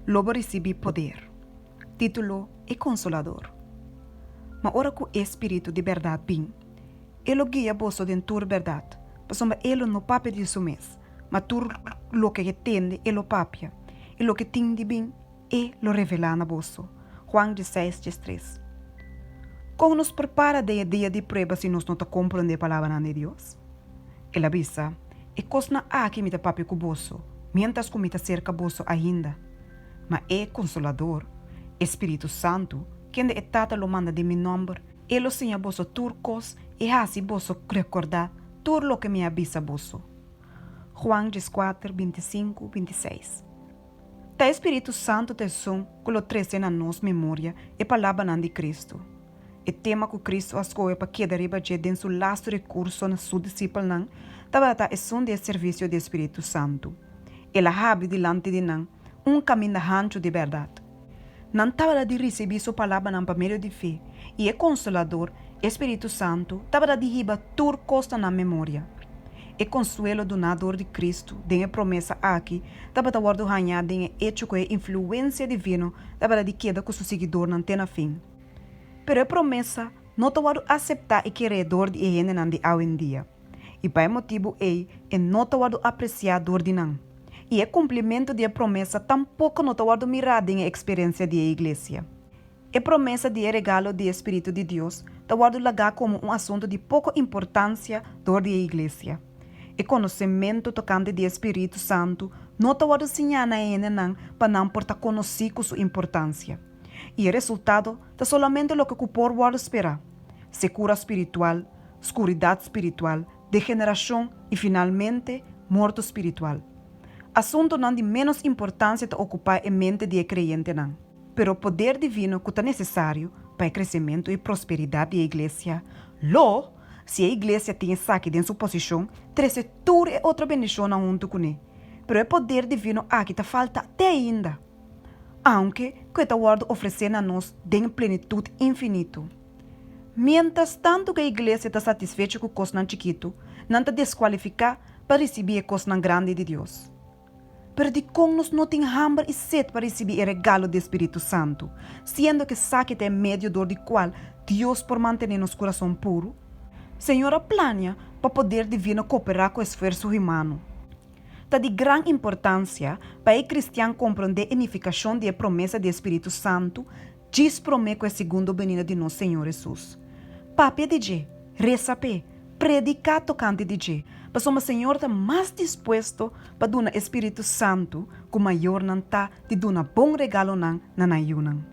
logo recebi poder. Título é Consolador. Mas ora que o Espírito de verdade vem, ele guia você em toda verdade, porque ele não papia de seu mês, mas tudo o que entende ele papia, e o que tem de bem, ele lo revela na você. Juan 16:3. Como nos prepara de dia de prueba se nós não compreendemos a palavra de Deus? Ele avisa, e coisa aqui me papia com você, mientras que me cerca você ainda. Mas é Consolador, Espírito Santo, quem de etata lo manda de mi nome, ele enseña você turcos e hace você recordar tudo o que me avisa você. Juan 4:25-26. Ta Espírito Santo te son que lo trece na nos memória e palavra de Cristo. E tema que Cristo escolhe para que deriva de den su last recurso na su discípulo nan, tabata é son de serviço de Espírito Santo. Ela abre delante de nan caminho ancho de verdade. Não estava de receber sua palavra não por meio de fé, e é Consolador, Espírito Santo, estava de riba tudo costa na memória. É consuelo donador de Cristo, tem a promessa aqui, estava de guardo ganhar, tem a hecho com a influência divina, estava de queda com seu seguidor não tem fim. Pero a promessa não te guardo aceitar e querer dor de gente não de hoje em dia. E para motivo é não te guardo apreciar dor de não. E é cumprimento de promessa tampouco não te guardo mirar em experiência de igreja. É promessa de regalo do Espírito de Deus, te guardo lagar como assunto de pouca importância dor de igreja. E conhecimento tocante do Espírito Santo, não te guardo sinhar na não para não portar conhecer com sua importância. E o resultado é somente o que o povo guarda esperar. Secura espiritual, escuridade espiritual, degeneração e, finalmente, morte espiritual. Assunto não de menos importância de ocupar a mente de creyente não. Pero o poder divino que é necessário para o crescimento e prosperidade da igreja, se a igreja tem saque em sua posição, traz tudo e outra bendição junto com ele. Pero o poder divino aqui te falta até ainda. Aunque que está guardo oferecer a nós de plenitude infinito. Mientras tanto que a igreja está satisfeita com coisas chiquito, não está desqualificada para receber a coisa grande de Deus. Pero de como nós não temos hambre e sede para receber o regalo do Espírito Santo, sendo que saque é meio do qual Deus por manter nosso coração puro, Senhora plania para poder divino cooperar com o esforço humano. Está de grande importância para o cristiano compreender a unificação da promessa do Espírito Santo, diz promessa com a segunda venida de nosso Senhor Jesus. Papi DJ, resape, predicar tocante DJ, mas o Senhor está mais disposto para dar o Espírito Santo, que o maior não está de dar um bom regalo na ayunan.